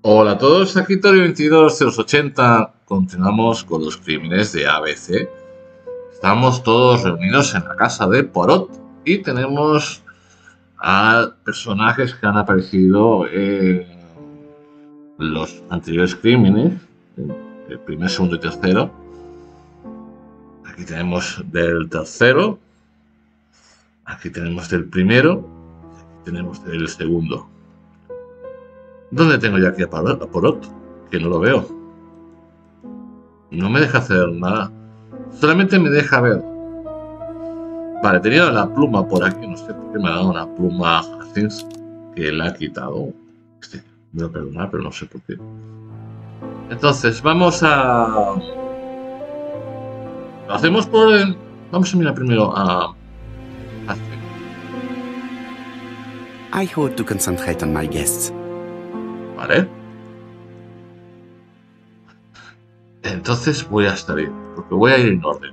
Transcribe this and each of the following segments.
Hola a todos, aquí Torio 22 de los 80. Continuamos con los crímenes de ABC. Estamos todos reunidos en la casa de Poirot y tenemos a personajes que han aparecido en los anteriores crímenes, el primer, segundo y tercero. Aquí tenemos del tercero, aquí tenemos del primero, aquí tenemos del segundo. ¿Dónde tengo yo aquí a Poirot? Que no lo veo. No me deja hacer nada. Solamente me deja ver. Vale, tenía la pluma por aquí. No sé por qué me ha dado una pluma así que la ha quitado. Me lo perdonar, pero no sé por qué. Entonces, vamos a... Lo hacemos por orden. Vamos a mirar primero a... I hope to concentrate on my guests. Vale. Entonces voy a estar bien, porque voy a ir en orden.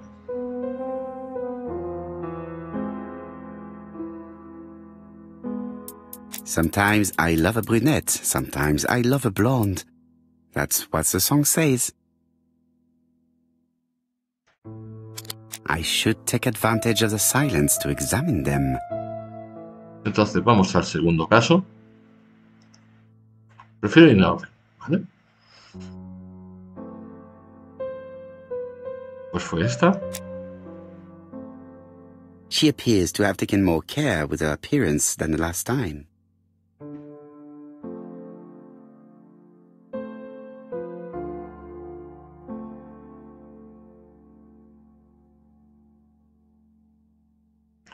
Sometimes I love a brunette, sometimes I love a blonde. That's what the song says. I should take advantage of the silence to examine them. Entonces vamos al segundo caso. Prefiero ir en orden, ¿vale? Pues fue esta. She appears to have taken more care with her appearance than the last time.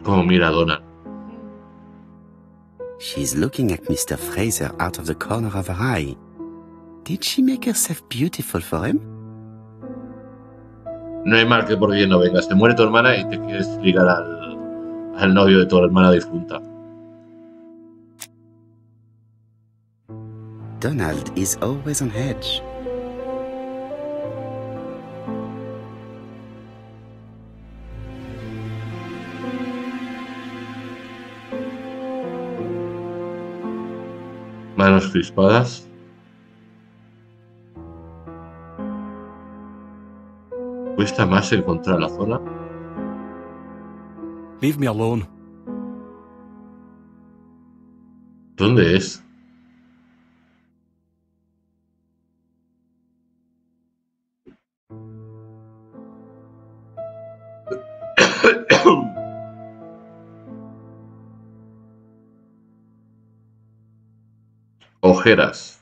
Como mira a Donald. She's looking at Mr. Fraser out of the corner of her eye. Did she make herself beautiful for him? No hay mal que por bien no vengas. Te muere tu hermana y te quieres ligar al novio de tu hermana difunta. Donald is always on edge. Manos crispadas. Cuesta más encontrar la zona. Leave me alone. ¿Dónde es? Ojeras.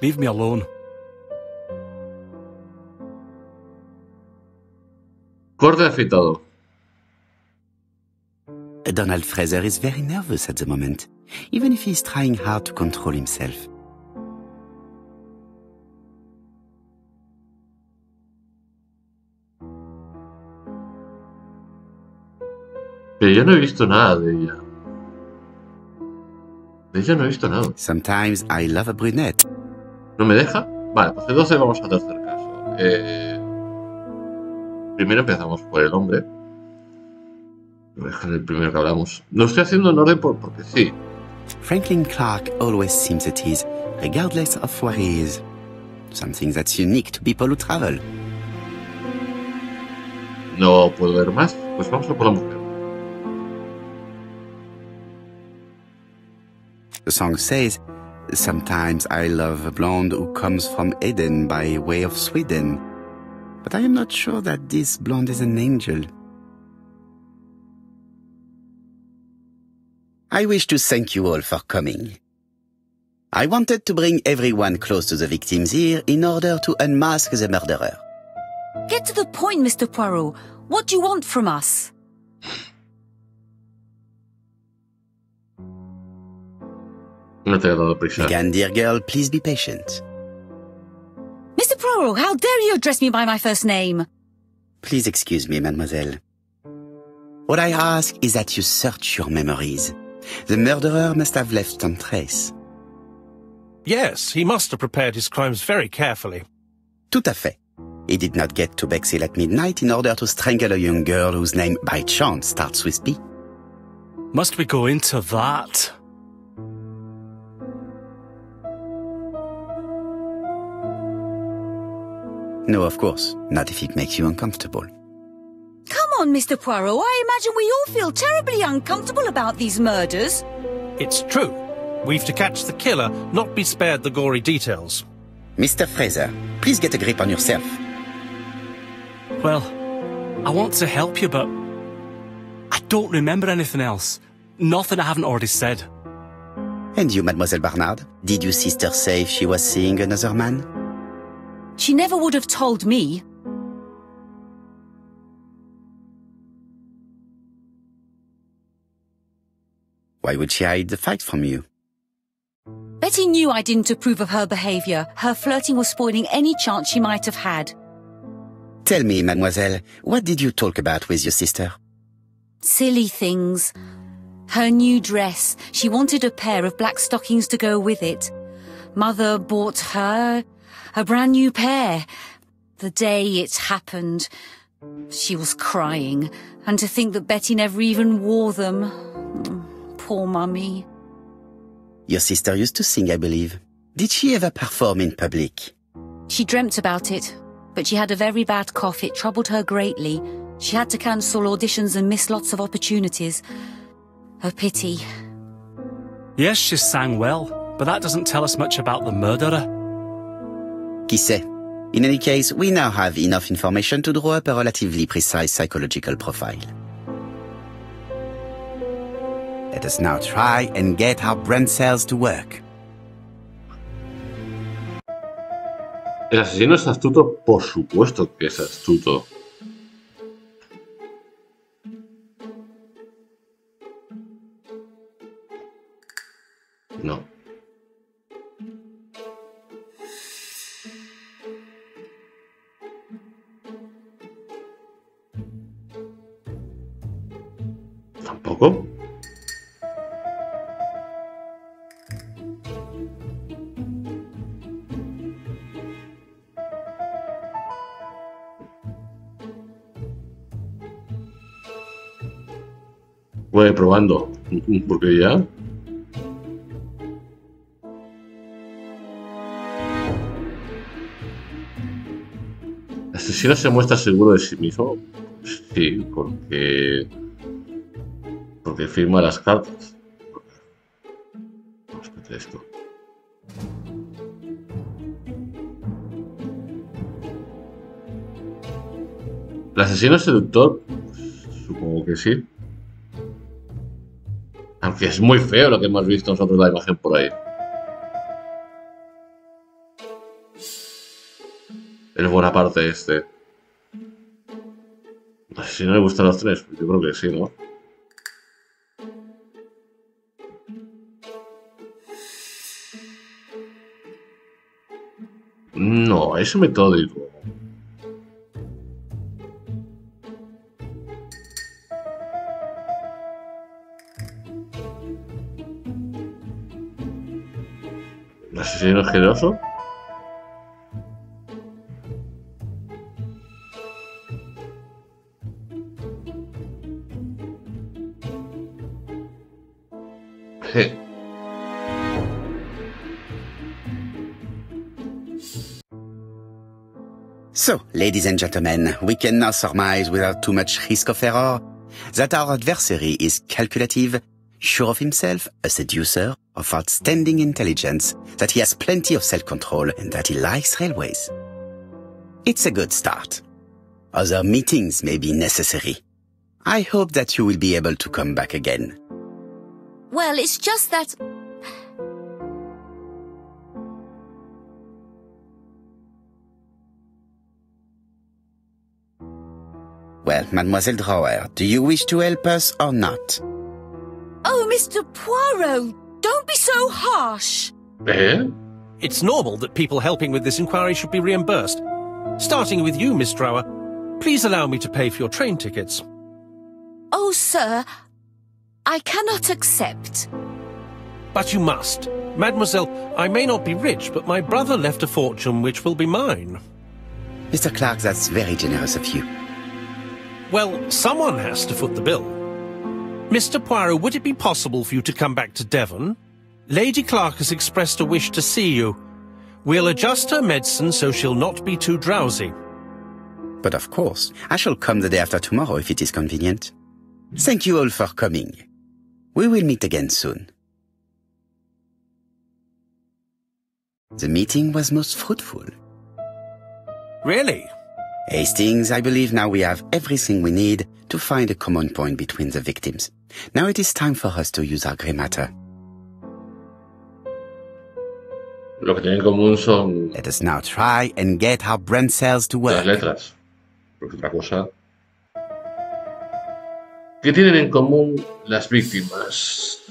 Leave me alone. Corte afeitado. Donald Fraser is very nervous at the moment, even if he's trying hard to control himself. Pero yo no he visto nada de ella. De ella no he visto nada. Sometimes I love a brunette. ¿No me deja? Vale, pues entonces vamos al tercer caso. Primero empezamos por el hombre. El primero que hablamos. Lo estoy haciendo en orden porque sí. Franklin Clarke always seems at ease, regardless of where he is. Something that's unique to people who travel. No puedo ver más. Pues vamos a por la mujer. The song says, sometimes I love a blonde who comes from Eden by way of Sweden. But I am not sure that this blonde is an angel. I wish to thank you all for coming. I wanted to bring everyone close to the victim's ear in order to unmask the murderer. Get to the point, Mr. Poirot. What do you want from us? No te he dado prisa. Again, dear girl, please be patient. Mr. Poirot, how dare you address me by my first name? Please excuse me, mademoiselle. What I ask is that you search your memories. The murderer must have left some trace. Yes, he must have prepared his crimes very carefully. Tout à fait. He did not get to Bexhill at midnight in order to strangle a young girl whose name by chance starts with P. Must we go into that? No, of course, not if it makes you uncomfortable. Come on, Mr. Poirot. I imagine we all feel terribly uncomfortable about these murders. It's true. We've to catch the killer, not be spared the gory details. Mr. Fraser, please get a grip on yourself. Well, I want to help you, but I don't remember anything else. Nothing I haven't already said. And you, Mademoiselle Barnard, did your sister say she was seeing another man? She never would have told me. Why would she hide the fact from you? Betty knew I didn't approve of her behaviour. Her flirting was spoiling any chance she might have had. Tell me, mademoiselle, what did you talk about with your sister? Silly things. Her new dress. She wanted a pair of black stockings to go with it. Mother bought her a brand new pair. The day it happened, she was crying. And to think that Betty never even wore them. Poor Mummy. Your sister used to sing, I believe. Did she ever perform in public? She dreamt about it, but she had a very bad cough. It troubled her greatly. She had to cancel auditions and miss lots of opportunities. A pity. Yes, she sang well, but that doesn't tell us much about the murderer. Qui sait? In any case, we now have enough information to draw up a relatively precise psychological profile. Let us now try and get our brain cells to work. El asesino es astuto, por supuesto que es astuto. No. ¿Tampoco? Voy probando, porque ya... ¿El asesino se muestra seguro de sí mismo? Sí, porque firma las cartas. Vamos a meter esto. ¿El asesino es seductor? Pues, supongo que sí. Aunque es muy feo lo que hemos visto nosotros la imagen por ahí. El Bonaparte este. No sé si no le gustan los tres. Yo creo que sí, ¿no? No, es metódico. ¿El asesino es generoso? Sí. So, ladies and gentlemen, we can now surmise without too much risk of error that our adversary is calculative, sure of himself, a seducer, of outstanding intelligence, that he has plenty of self-control, and that he likes railways. It's a good start. Other meetings may be necessary. I hope that you will be able to come back again. Well, it's just that... Well, Mademoiselle Drower, do you wish to help us or not? Oh, Mr. Poirot, don't be so harsh. ¿Eh? It's normal that people helping with this inquiry should be reimbursed. Starting with you, Miss Drower. Please allow me to pay for your train tickets. Oh, sir, I cannot accept. But you must. Mademoiselle, I may not be rich, but my brother left a fortune which will be mine. Mr. Clarke, that's very generous of you. Well, someone has to foot the bill. Mr. Poirot, would it be possible for you to come back to Devon? Lady Clarke has expressed a wish to see you. We'll adjust her medicine so she'll not be too drowsy. But of course, I shall come the day after tomorrow if it is convenient. Thank you all for coming. We will meet again soon. The meeting was most fruitful. Really? Hastings, I believe now we have everything we need to find a common point between the victims. Now it is time for us to use our grey matter. Lo que tienen en común son Let us now try and get our brain cells to las work. letras. Porque otra cosa. ¿Qué tienen en común las víctimas?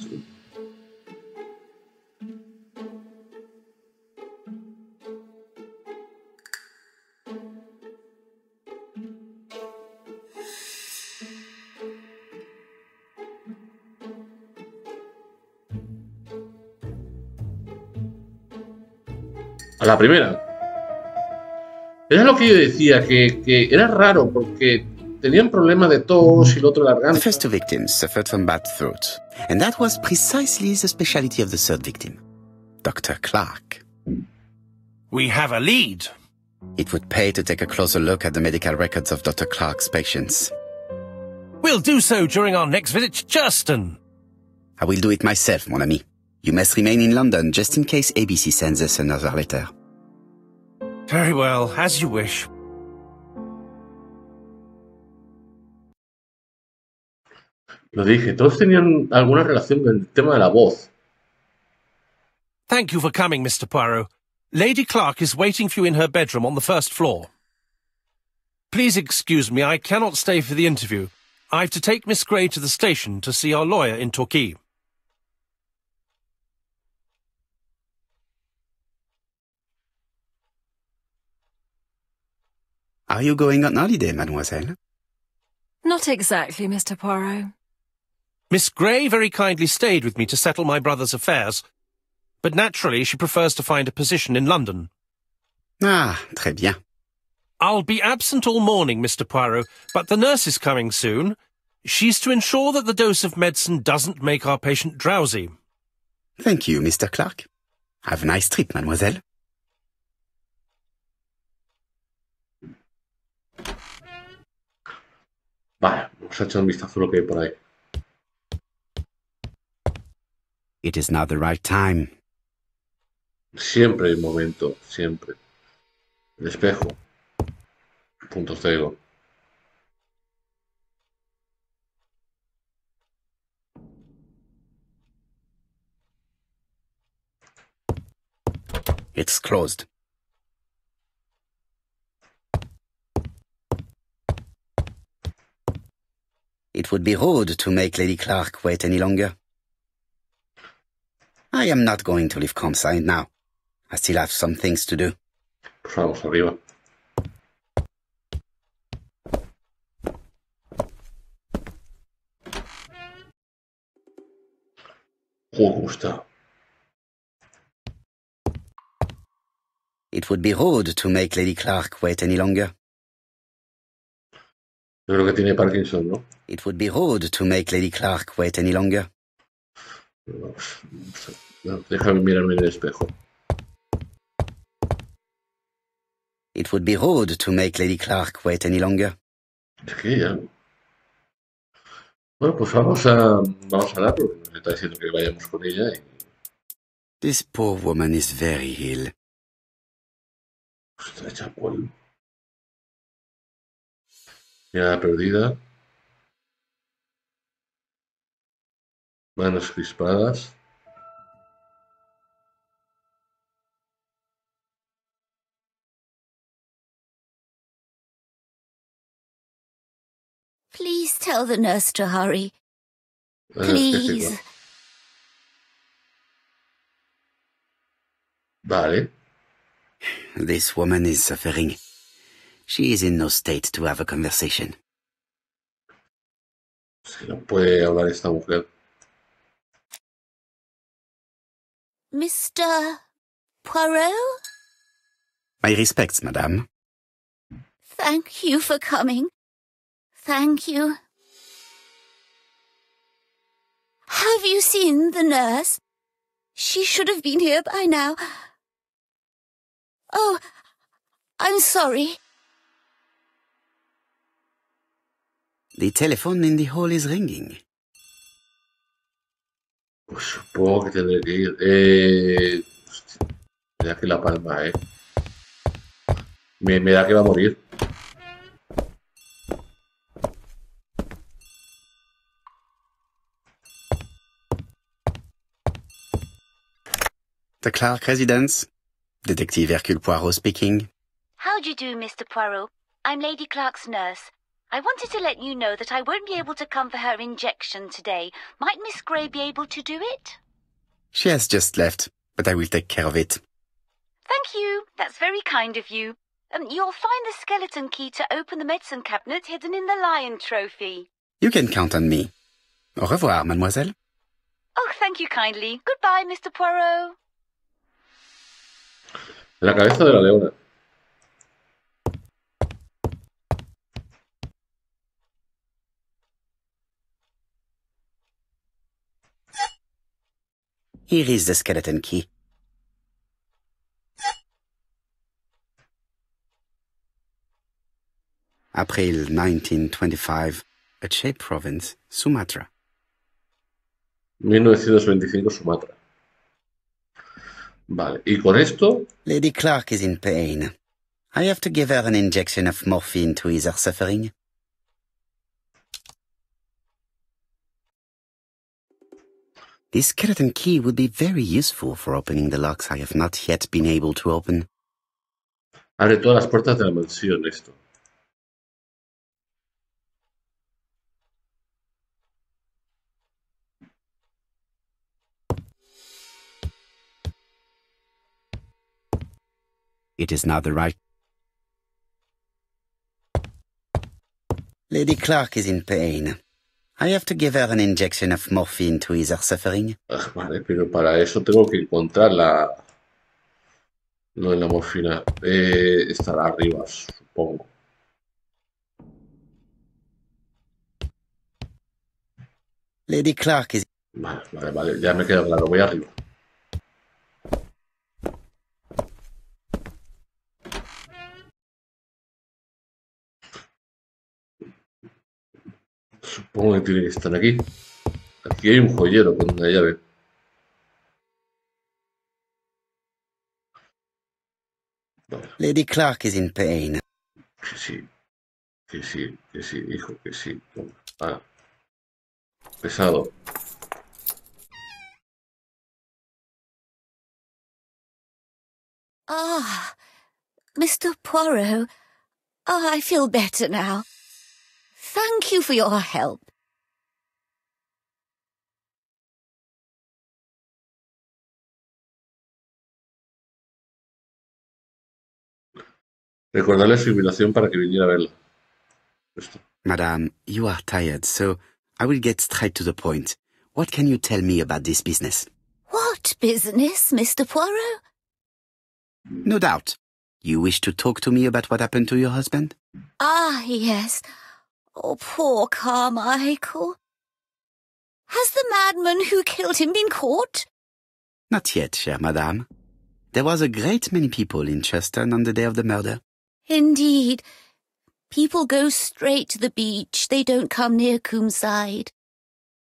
A la primera. Era lo que yo decía, que era raro porque tenían problema de tos y el otro de The garganta. first two victims suffered from bad throat, and that was precisely the specialty of the third victim, Dr. Clarke. We have a lead. It would pay to take a closer look at the medical records of Dr. Clarke's patients. We'll do so during our next visit to Churston. I will do it myself, mon ami. You must remain in London just in case ABC sends us another letter. Very well, as you wish. Lo dije, todos tenían alguna relación con el tema de la voz. Thank you for coming, Mr. Poirot. Lady Clarke is waiting for you in her bedroom on the first floor. Please excuse me, I cannot stay for the interview. I've to take Miss Gray to the station to see our lawyer in Torquay. Are you going on holiday, mademoiselle? Not exactly, Mr. Poirot. Miss Gray very kindly stayed with me to settle my brother's affairs, but naturally she prefers to find a position in London. Ah, très bien. I'll be absent all morning, Mr. Poirot, but the nurse is coming soon. She's to ensure that the dose of medicine doesn't make our patient drowsy. Thank you, Mr. Clarke. Have a nice trip, mademoiselle. Vale, vamos a echar un vistazo a lo que hay por ahí. It is now the right time. Siempre hay un momento, siempre. El espejo. Puntos ciego. It's closed. It would be rude to make Lady Clarke wait any longer. I am not going to leave Comside now. I still have some things to do. Pues vamos arriba. ¿Cómo está? It would be rude to make Lady Clarke wait any longer. Yo creo que tiene Parkinson, ¿no? It would be rude to make Lady Clarke wait any longer. No, déjame mirarme en el espejo. It would be rude to make Lady Clarke wait any longer. Es que ya. Bueno, pues vamos a hablar porque nos está diciendo que vayamos con ella y This poor woman is very ill. pues, está hecha polvo. Mirada perdida. Manos crispadas. Please tell the nurse to hurry. Anestésico. Please. Vale. This woman is suffering. She is in no state to have a conversation. Si no puede hablar esta mujer. Mr. Poirot? My respects, madame. Thank you for coming. Thank you. Have you seen the nurse? She should have been here by now. Oh, I'm sorry. The telephone in the hall is ringing. Pues supongo que tendré que ir. Hostia, me da que la palma, Me da que va a morir. The Clarke residence. Detective Hercule Poirot speaking. How do you do, Mr. Poirot? I'm Lady Clarke's nurse. I wanted to let you know that I won't be able to come for her injection today. Might Miss Grey be able to do it? She has just left, but I will take care of it. Thank you. That's very kind of you. You'll find the skeleton key to open the medicine cabinet hidden in the lion trophy. You can count on me. Au revoir, mademoiselle. Oh, thank you kindly. Goodbye, Mr. Poirot. La cabeza de la leona. Here is the skeleton key. April 1925, Aceh Province, Sumatra. 1925, Sumatra. Vale, y con esto... Lady Clarke is in pain. I have to give her an injection of morphine to ease her suffering. This skeleton key would be very useful for opening the locks I have not yet been able to open. Abre todas las puertas de la mansión, esto. It is not the right... Lady Clarke is in pain. I have to give her an injection of morphine to ease her suffering. Vale, pero para eso tengo que encontrar lo de la morfina. Estará arriba, supongo. Lady Clarke is... Vale, ya me queda claro, voy arriba. Supongo que tiene que estar aquí. Aquí hay un joyero con una llave. Vale. Lady Clarke is in pain. Que sí, hijo, que sí. Ah. Pesado. Ah, Mr. Poirot. Oh, I feel better now. Thank you for your help. Recordarle su invitación para que viniera a verla. Esto. Madame, you are tired, so I will get straight to the point. What can you tell me about this business? What business, Mr. Poirot? No doubt. You wish to talk to me about what happened to your husband? Ah, yes. Oh, poor Carmichael. Has the madman who killed him been caught? Not yet, chère madame. There was a great many people in Cheston on the day of the murder. Indeed. People go straight to the beach. They don't come near Coomside.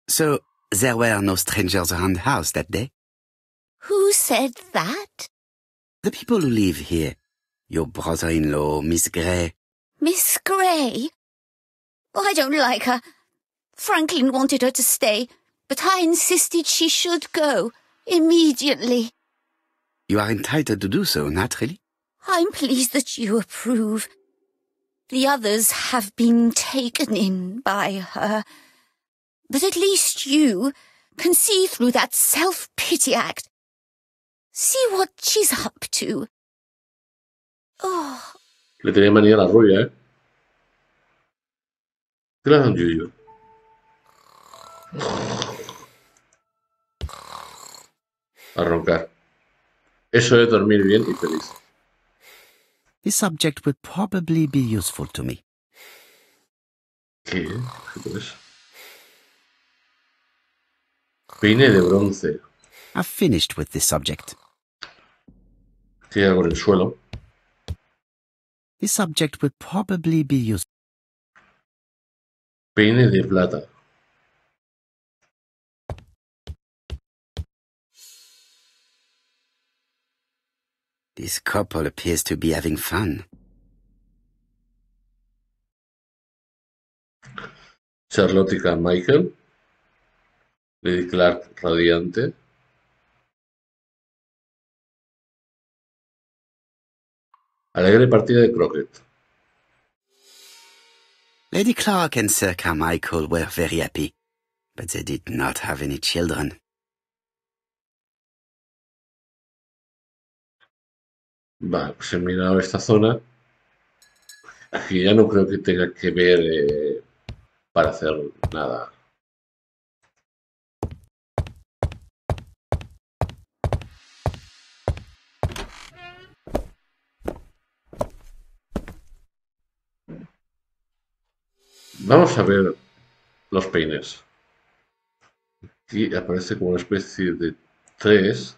So, there were no strangers around the house that day? Who said that? The people who live here. Your brother-in-law, Miss Grey. Miss Grey? I don't like her. Franklin wanted her to stay, but I insisted she should go, immediately. You are entitled to do so, naturally. I'm pleased that you approve. The others have been taken in by her. But at least you can see through that self-pity act. See what she's up to. Oh. Le tenía manía a la rubia, ¿Qué le dan yuyu? A roncar. Eso es dormir bien y feliz. This subject would probably be useful to me. ¿Qué? ¿Qué es eso? Peine de bronce. I've finished with this subject. Hay algo en el suelo. This subject would probably be useful. Peine de plata. This couple appears to be having fun. Charlotte y Carmichael. Lady Clarke radiante. Alegre partida de croquet. Lady Clarke and Sir Carmichael were very happy, but they did not have any children. Vale, pues he mirado esta zona. Aquí ya no creo que tenga que ver para hacer nada. Vamos a ver los peines. Aquí aparece como una especie de tres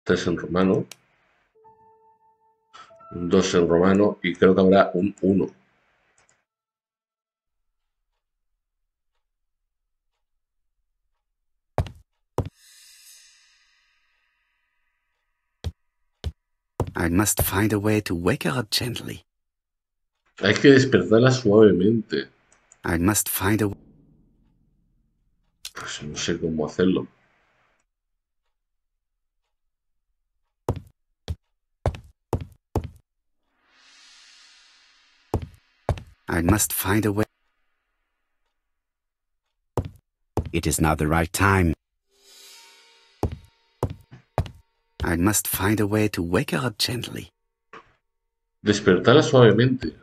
en romano, un 2 en romano y creo que habrá un 1. I must find a way to wake her up gently. Hay que despertarla suavemente. I must find a... Pues no sé cómo hacerlo. I must find a way... It is now the right time. I must find a way to wake her up gently. Despertarla suavemente.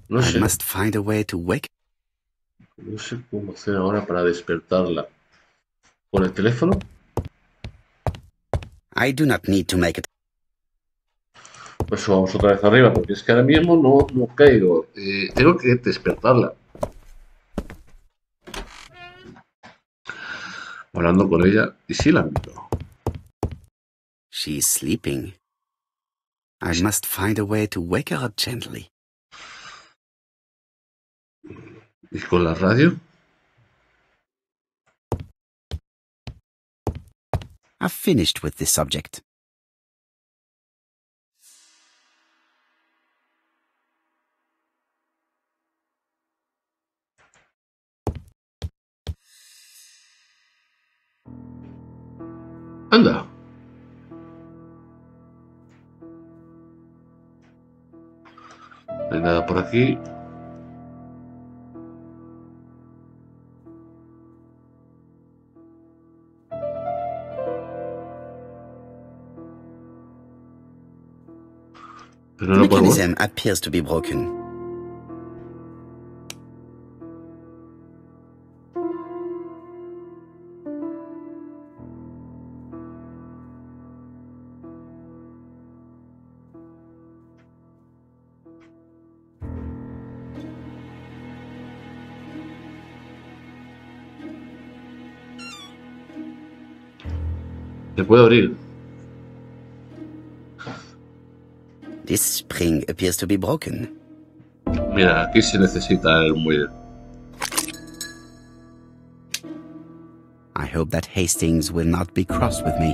No I sé, must find a way to wake... no sé cómo hacer ahora para despertarla. ¿Con el teléfono? I do not need to make it... Pues vamos otra vez arriba, porque es que ahora mismo no caigo. Tengo que despertarla. Hablando con ella, y sí la miro. She is sleeping. I must find a way to wake her up gently. ¿Y con la radio? I've finished with this subject. Anda. No hay nada por aquí. Pero The no podemos. mechanism appears to be broken. Se puede abrir. This spring appears to be broken. Mira, aquí se necesita el muelle. I hope that Hastings will not be cross with me.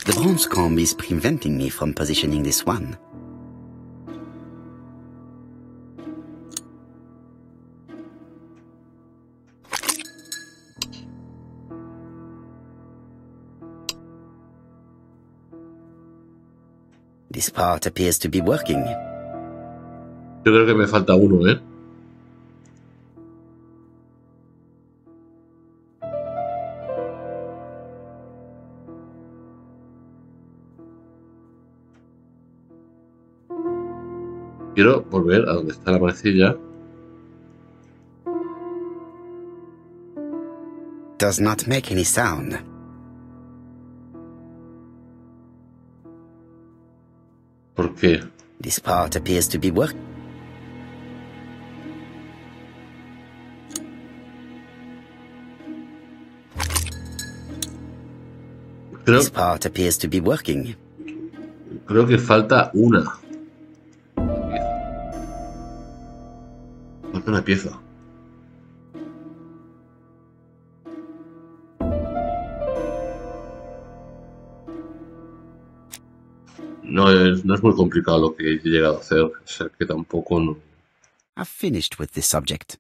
The bronze comb is preventing me from positioning this one. This part appears to be working. Yo creo que me falta uno, ¿eh? Quiero volver a donde está la manecilla. does not make any sound. ¿Por qué? This part appears to be working. This part appears to be working. Creo que falta una. Falta una pieza. No es muy complicado lo que he llegado a hacer. O sea que tampoco no. I've finished with this subject.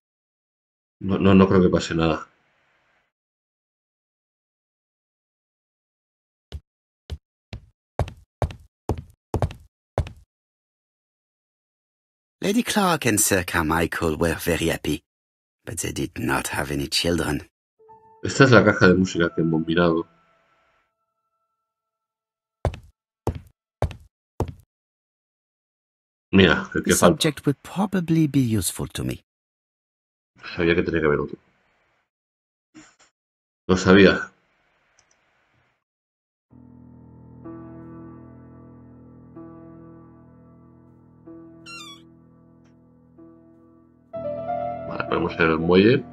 No creo que pase nada. Lady Clarke and Sir Carmichael were very happy, but they did not have any children. Esta es la caja de música que hemos mirado. Mira, el que The falta. subject would probably be useful to me. Sabía que tenía que haber otro. Lo sabía. Vale, podemos ir al muelle.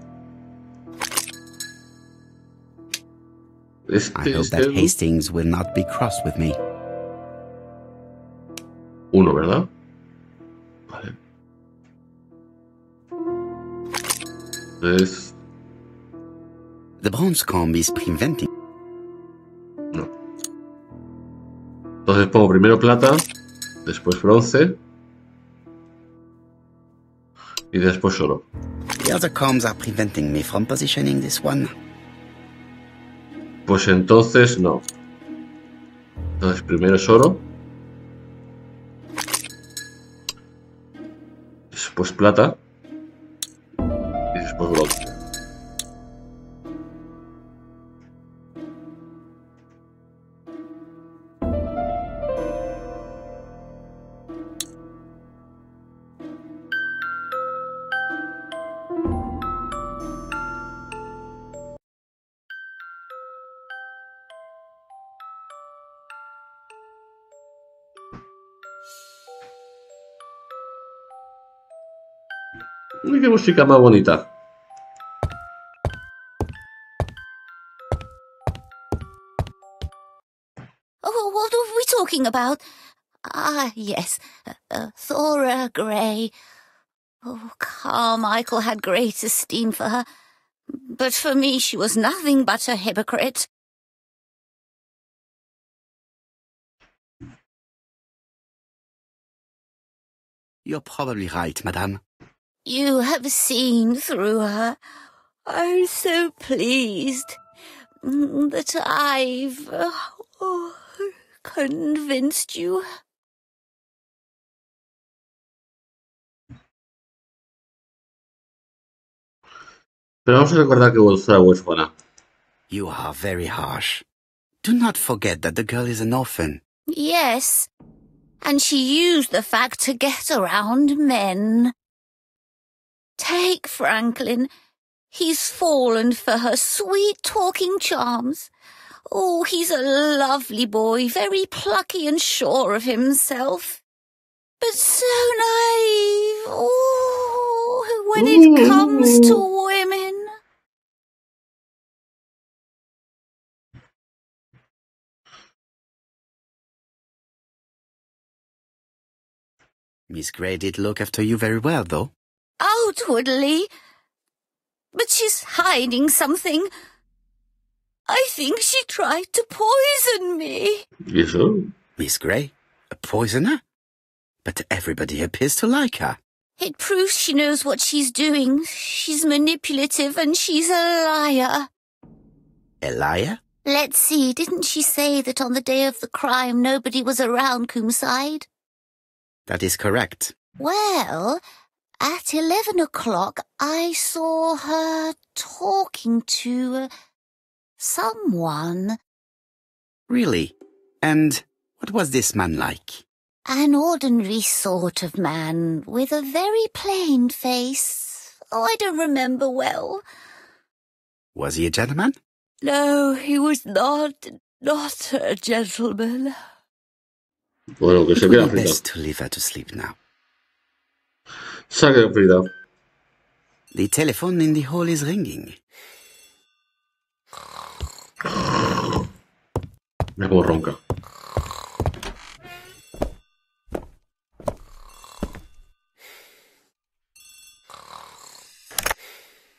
I hope that Hastings will not be cross with me. Uno, ¿verdad? Vale. Entonces, The bronze comb is preventing. no. Entonces pongo primero plata, después bronce y después oro. The other combs are preventing me from positioning this one. Pues entonces no. Entonces primero es oro, después plata y después bronce. Uy, qué música más bonita. Oh, what are we talking about? Ah, yes, Thora Grey. Oh, Carmichael had great esteem for her, but for me she was nothing but a hypocrite. You're probably right, madame. You have seen through her. I'm so pleased that I've convinced you. Pero vamos a recordar que Thora huérfana. You are very harsh. Do not forget that the girl is an orphan. Yes, and she used the fact to get around men. Take Franklin. He's fallen for her sweet-talking charms. Oh, he's a lovely boy, very plucky and sure of himself. But so naive. Oh, when it comes to women. Miss Grey did look after you very well, though. Outwardly. But she's hiding something. I think she tried to poison me. ¿Y eso? Miss Grey? A poisoner? But everybody appears to like her. It proves she knows what she's doing. She's manipulative and she's a liar. A liar? Let's see, didn't she say that on the day of the crime nobody was around Coomside? That is correct. Well, at 11 o'clock I saw her talking to someone. Really? And what was this man like? An ordinary sort of man with a very plain face. Oh, I don't remember well. Was he a gentleman? No, he was not a gentleman. Bueno, que It se would queda be frita. best to leave her to sleep now. Se ha quedado frita. The telephone in the hall is ringing. Mira cómo ronca.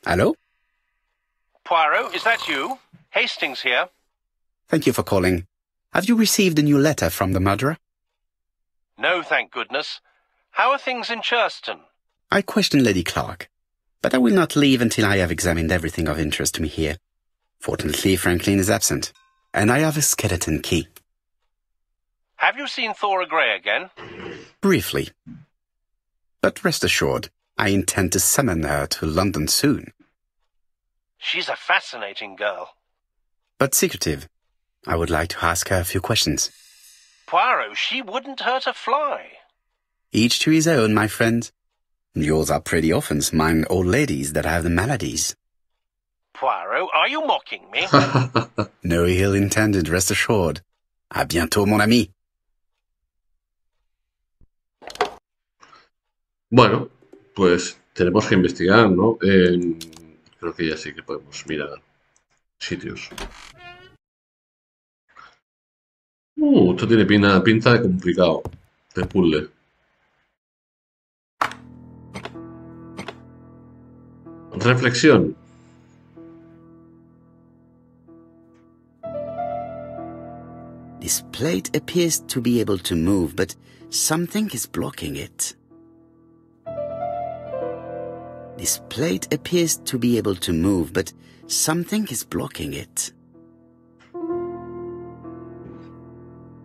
Hello? Poirot, is that you? Hastings here. Thank you for calling. Have you received a new letter from the murderer? No, thank goodness. How are things in Churston? I questioned Lady Clarke, but I will not leave until I have examined everything of interest to me here. Fortunately, Franklin is absent, and I have a skeleton key. Have you seen Thora Grey again? Briefly. But rest assured, I intend to summon her to London soon. She's a fascinating girl. But secretive. I would like to ask her a few questions. Poirot, she wouldn't hurt a fly. Each to his own, my friend. Yours are pretty often mind old ladies that have the maladies. Poirot, are you mocking me? No ill intended, rest assured. À bientôt, mon ami. Bueno, pues tenemos que investigar, ¿no? Creo que ya sí que podemos mirar sitios. Esto tiene pinta de complicado, de puzzle. Reflexión. This plate appears to be able to move, but something is blocking it. This plate appears to be able to move, but something is blocking it.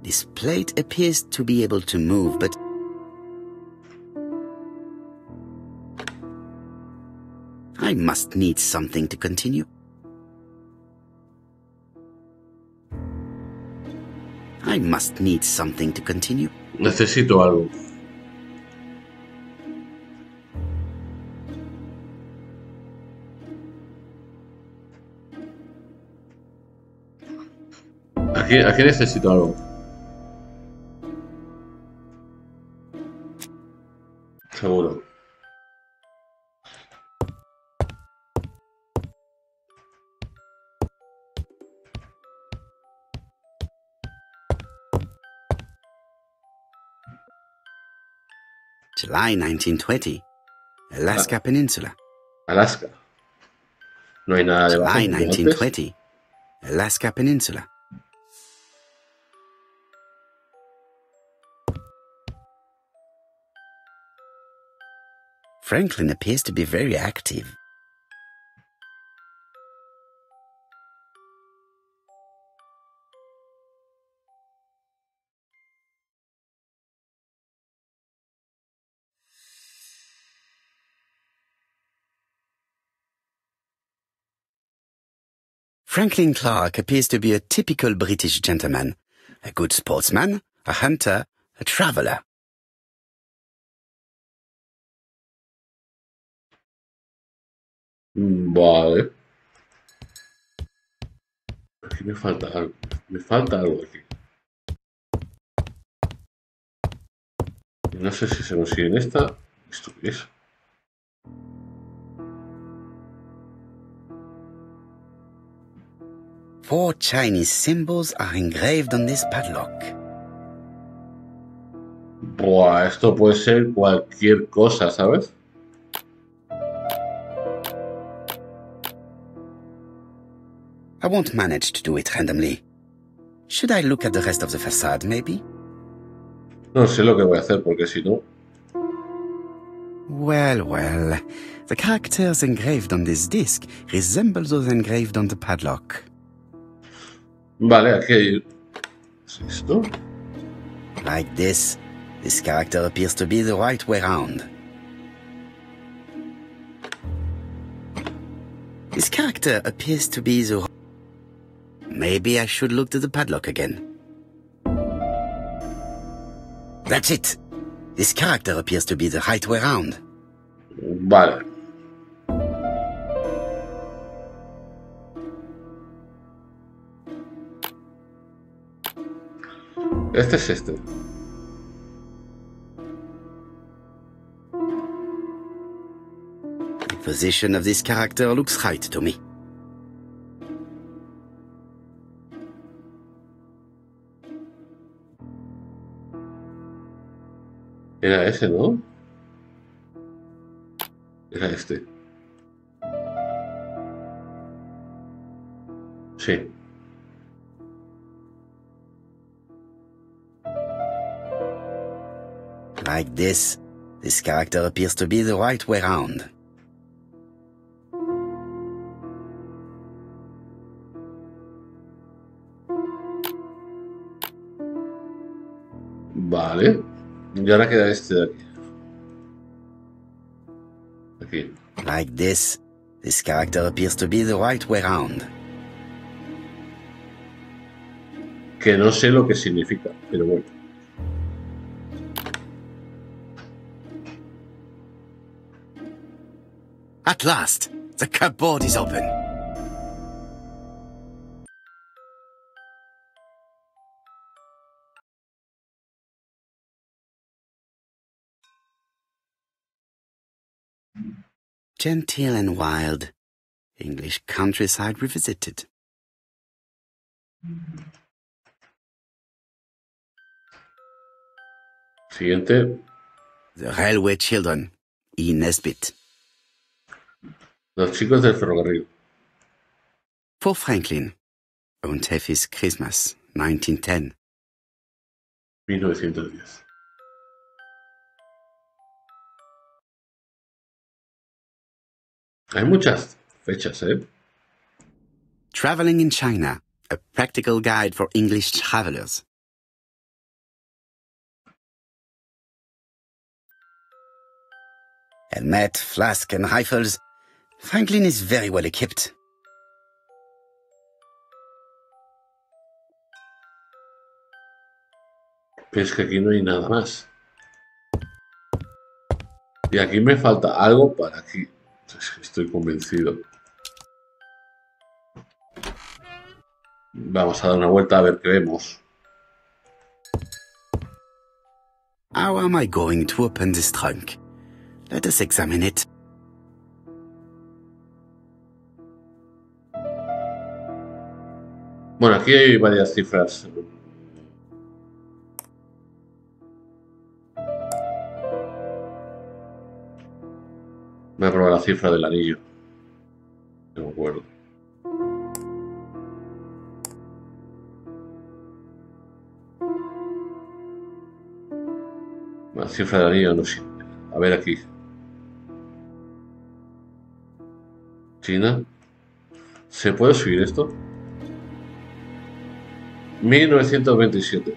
This plate appears to be able to move, but I must need something to continue. I must need something to continue. Necesito algo. Aquí necesito algo. Seguro. July 1920. Alaska Peninsula. Alaska. No hay nada debajo. July 1920. Alaska Peninsula. Franklin appears to be very active. Franklin Clarke appears to be a typical British gentleman, a good sportsman, a hunter, a traveler. Vale. Aquí me falta algo. Me falta algo aquí. No sé si se consigue en esta. ¿Esto qué es? Four Chinese symbols are engraved on this padlock. Buah, esto puede ser cualquier cosa, ¿sabes? I won't manage to do it randomly. Should I look at the rest of the facade, maybe? No sé lo que voy a hacer, porque si no... Well, the characters engraved on this disc resemble those engraved on the padlock. Vale, aquí hay... ¿Es esto? Like this character appears to be the right way round. This character appears to be the... Maybe I should look to the padlock again. That's it! This character appears to be the right way round. Vale. Este es este. The position of this character looks right to me. Era ese, ¿no? Era este. Sí. Like this character appears to be the right way round. Vale. Y ahora queda este de aquí. Aquí. Like this character appears to be the right way round. Que no sé lo que significa, pero bueno. At last, the cupboard is open. Genteel and wild. English countryside revisited. Siguiente. The Railway Children, E. Nesbit. Los chicos del ferrocarril. For Franklin, und Effie's Christmas, 1910. 1910. Hay muchas fechas, ¿eh? Traveling in China, a practical guide for English travelers. Helmet, flask, and rifles. Franklin is very well equipped. Pero es que aquí no hay nada más. Y aquí me falta algo para aquí. Estoy convencido. Vamos a dar una vuelta a ver qué vemos. How am I going to open this trunk? Let us examine it. Bueno, aquí hay varias cifras. Voy a probar la cifra del anillo. No me acuerdo. La cifra del anillo no sirve. A ver aquí. China. ¿Se puede subir esto? 1927.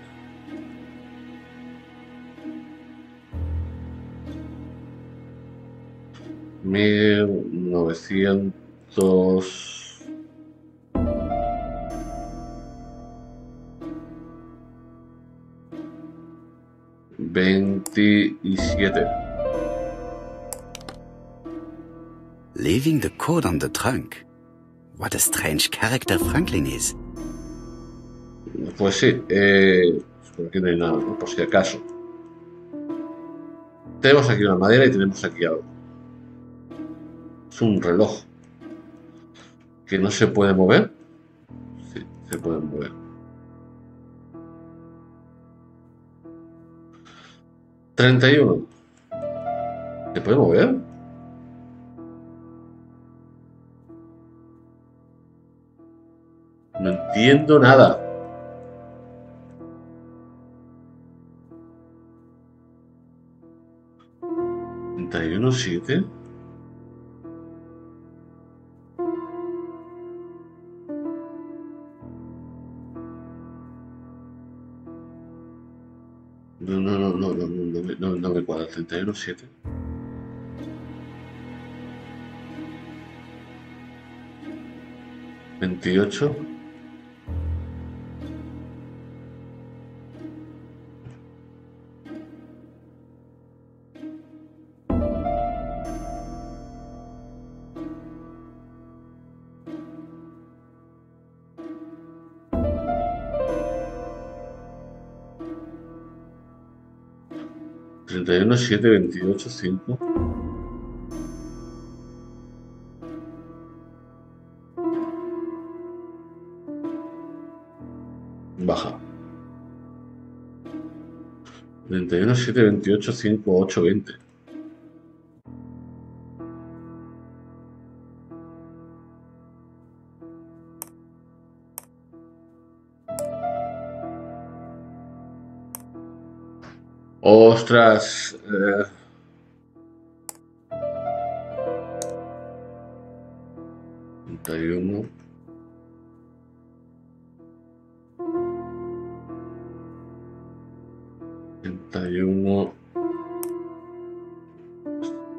$1927. Leaving the code on the trunk. What a strange character Franklin is. Pues sí, por aquí no hay nada, ¿no? Por si acaso. Tenemos aquí una madera y tenemos aquí algo. Es un reloj que no se puede mover. Sí, se puede mover. $31. ¿Se puede mover? No entiendo nada. ¿31.7? No me cuadra. 31.7. ¿28? 31, 7, 28, 5. Baja. 31, 7, 28, 5, 8, 20. Ostras. 31. 31.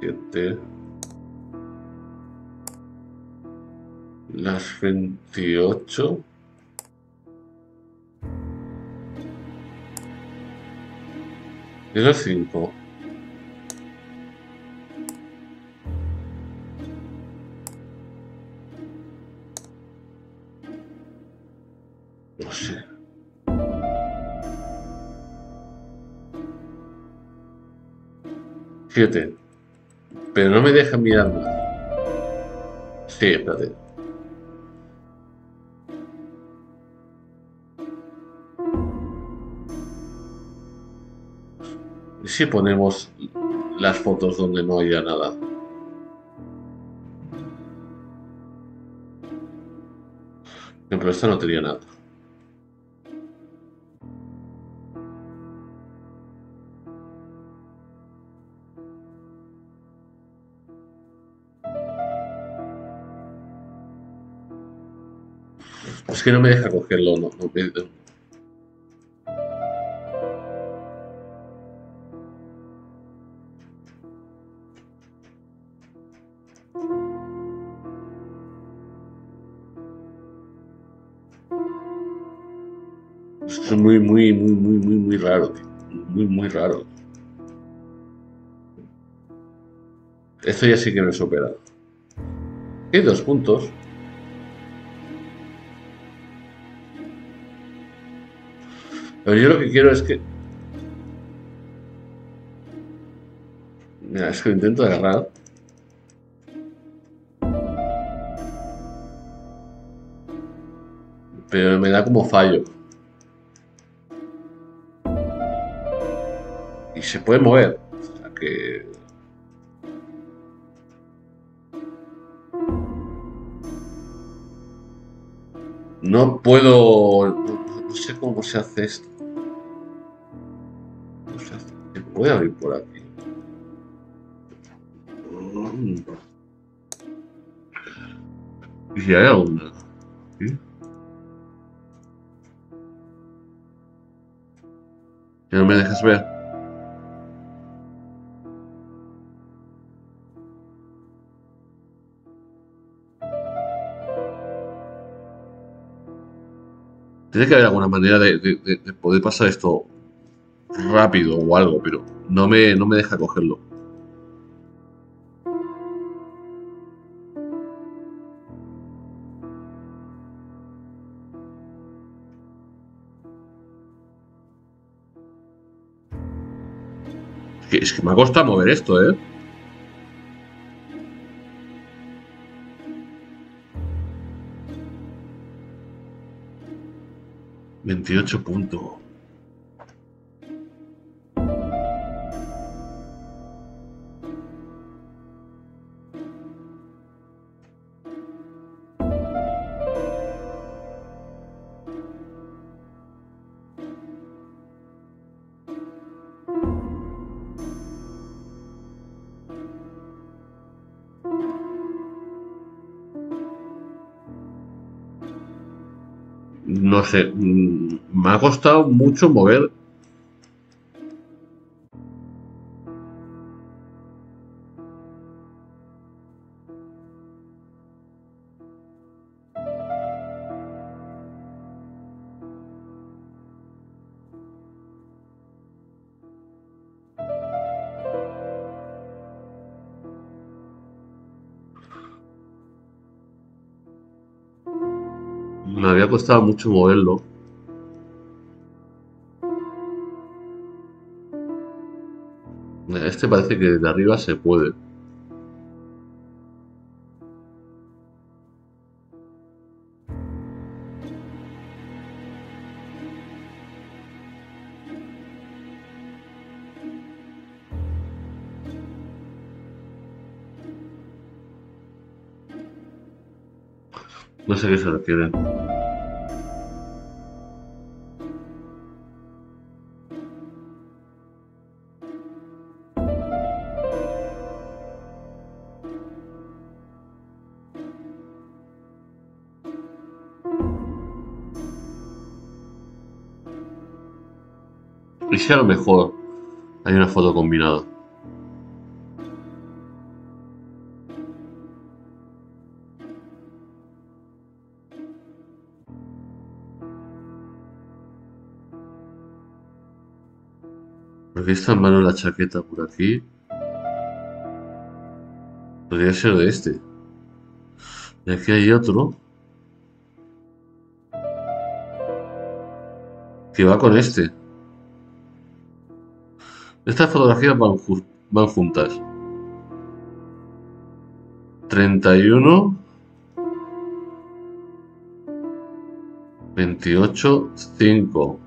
7. Las 28. Y las 5. No sé. Siete. Pero no me deja mirar más. Sí, espérate. ¿Y si ponemos las fotos donde no haya nada? No, pero esta no tenía nada. Es que no me deja cogerlo, no me... Es muy raro, tío. Muy raro. Esto ya sí que me supera. Hay 2 puntos. Pero yo lo que quiero es que... Mira, es que lo intento agarrar. Pero me da como fallo. Y se puede mover. O sea que... No puedo... No sé cómo se hace esto. No se hace. Se puede abrir por aquí. ¿Y si hay alguna? ¿Sí? ¿Que no me dejas ver? Tiene que haber alguna manera de poder pasar esto rápido o algo, pero no me deja cogerlo. Es que me ha costado mover esto, ¿eh? $28 puntos. No sé, me ha costado mucho mover. Me había costado mucho moverlo. Este parece que de arriba se puede. No sé a qué se refiere. Y si a lo mejor hay una foto combinada. Porque está en mano la chaqueta por aquí. Podría ser de este. Y aquí hay otro. Que va con este. Estas fotografías van juntas. 31, 28, 5.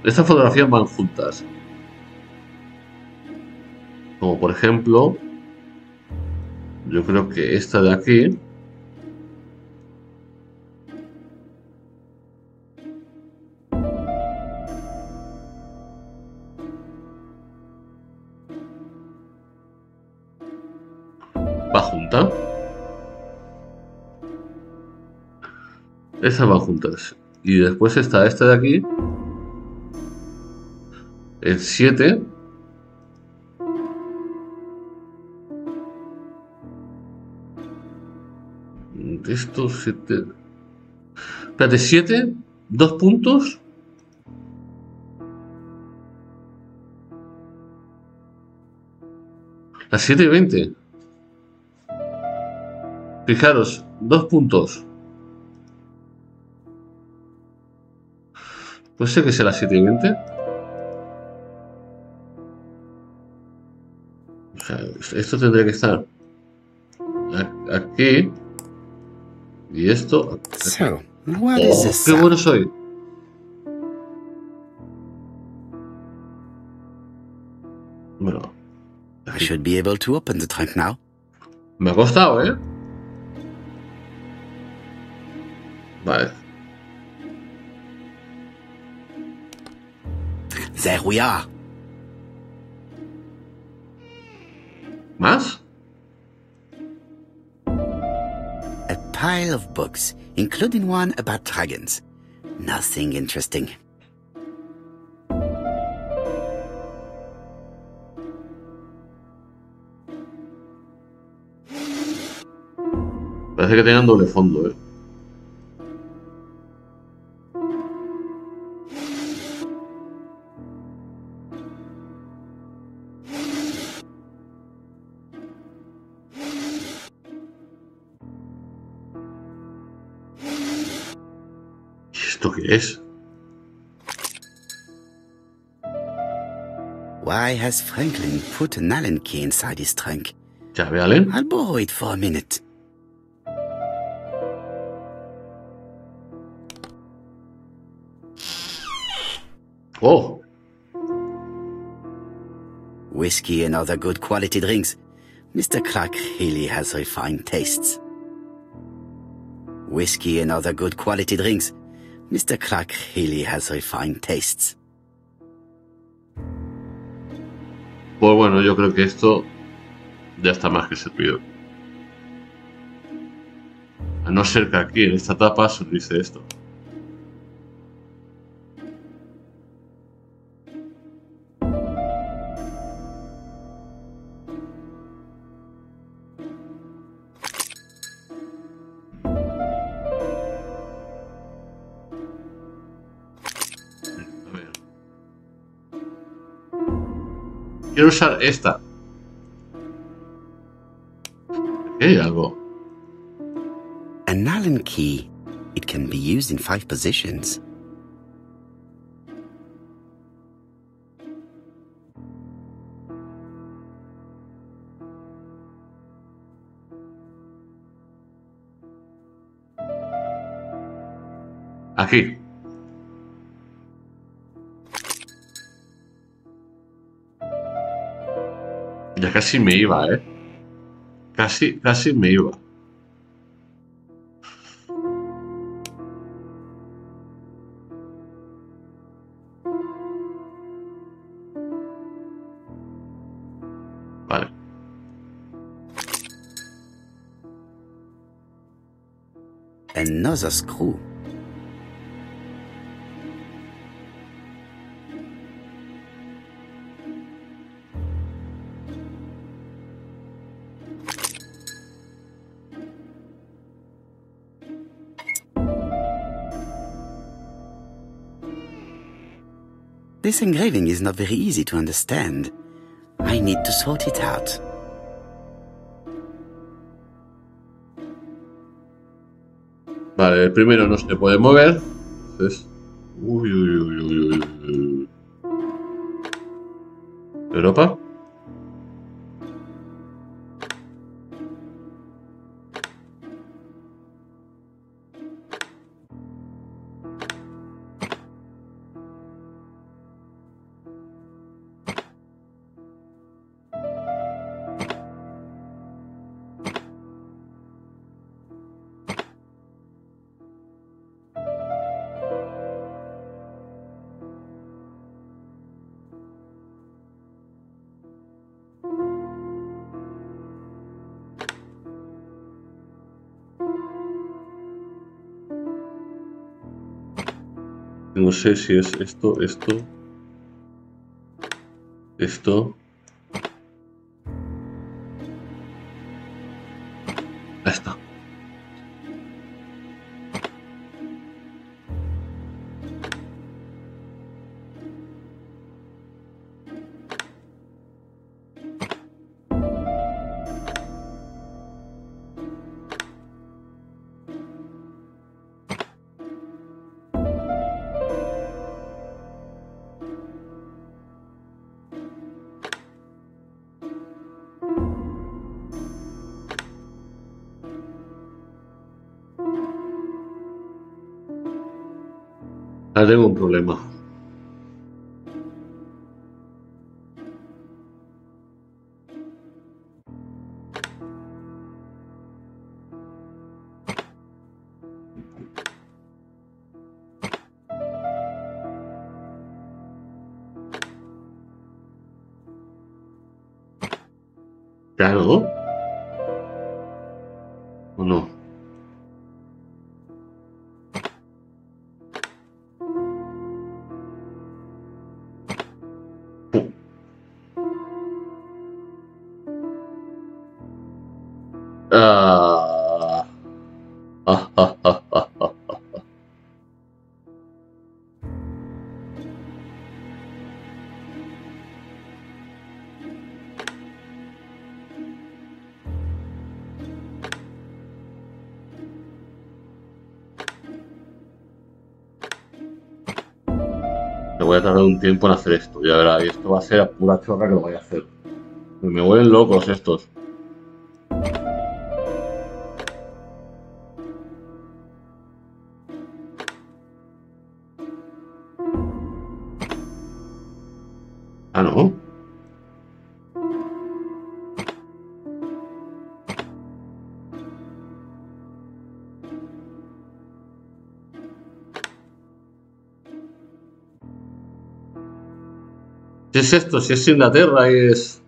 Estas fotografías van juntas. Como por ejemplo, yo creo que esta de aquí. Va junta. Esas van juntas. Y después está esta de aquí. El 7. Esto 7. Espérate, 7. 2 puntos. Las 7 y 20. Fijaros, 2 puntos. Puede ser que sea las 7 y 20. O sea, esto tendría que estar aquí. Y esto aquí. So, what is this? ¡Qué bueno soy! Bueno, I should be able to open the trunk now. me ha costado, ¿eh? Vale. There we are. ¿Más? A pile of books, including one about dragons. Nothing interesting. Parece que tengan doble fondo, ¿eh? ¿Y esto qué es? Why has Franklin put an Allen key inside his trunk? ¿Llave Allen? I'll borrow it for a minute. ¡Oh! Whiskey and other good quality drinks. Mr. Clarke really has refined tastes. Whiskey and other good quality drinks. Mr. Clarke really has refined tastes. Pues bueno, yo creo que esto ya está más que servido. A no ser que aquí en esta tapa se utilice esto. A ver. Quiero usar esta. Aquí hay algo. An Allen key. it can be used in 5 positions. Aquí. Ya casi me iba, ¿eh? Casi me iba. Vale. Another screw. This engraving is not very easy to understand. I need to sort it out. Vale, el primero no se puede mover. Entonces... Uy. ¿Europa? No sé si es esto. Esto. Ahora tengo un problema. Claro. ¿O no? Ah. Me voy a tardar un tiempo en hacer esto, ya verá, y esto va a ser a pura chorra que lo voy a hacer. Me vuelven locos estos. Ah, ¿no? ¿Qué es esto? Si es Inglaterra y es...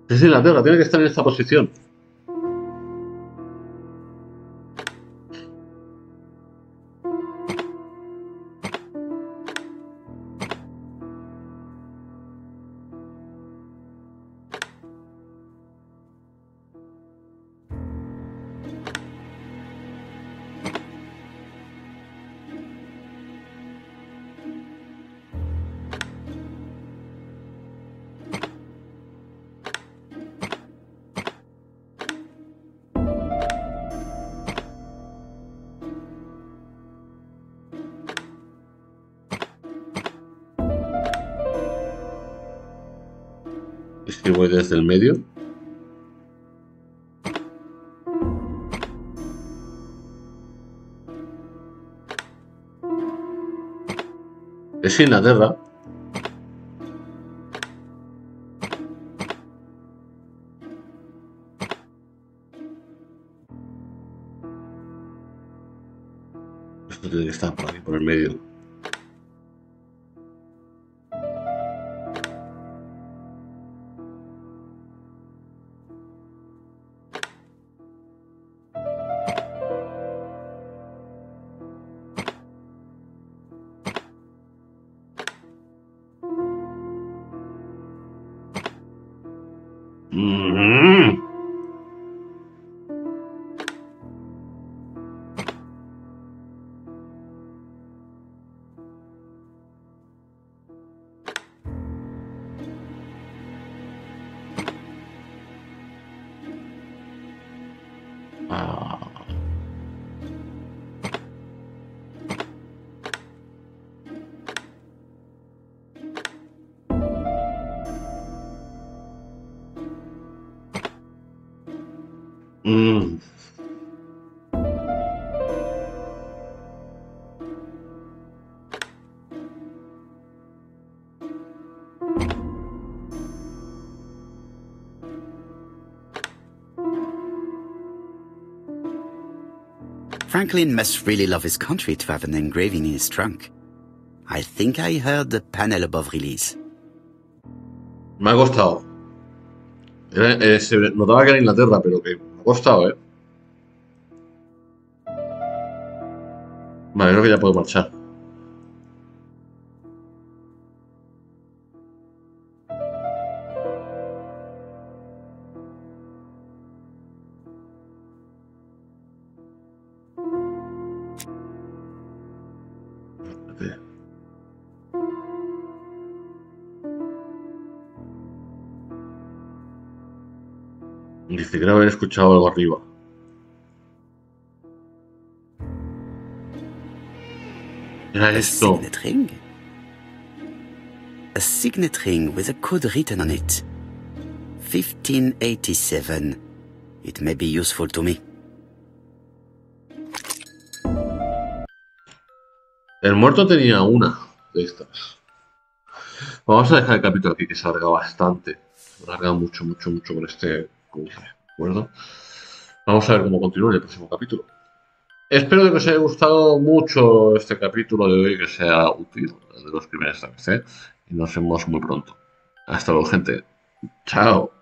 Es Inglaterra, tiene que estar en esta posición. Y si voy desde el medio. Es Inglaterra. Esto tiene que estar por aquí, por el medio. Franklin must really love his country to have an engraving in his trunk. I think I heard the panel above release. Me ha costado. Se notaba que era Inglaterra, pero que me ha costado, ¿eh? Vale, creo que ya puedo marchar. Dice, creo haber escuchado algo arriba. Era esto. Signet ring? A signet ring with a code written on it. 1587. It may be useful to me. El muerto tenía una de estas. Vamos a dejar el capítulo aquí, que se alarga bastante. Se alarga mucho con este cruce, ¿de acuerdo? Vamos a ver cómo continúa en el próximo capítulo. Espero que os haya gustado mucho este capítulo de hoy, que sea útil, de los crímenes de ABC. Y nos vemos muy pronto. Hasta luego, gente. Chao.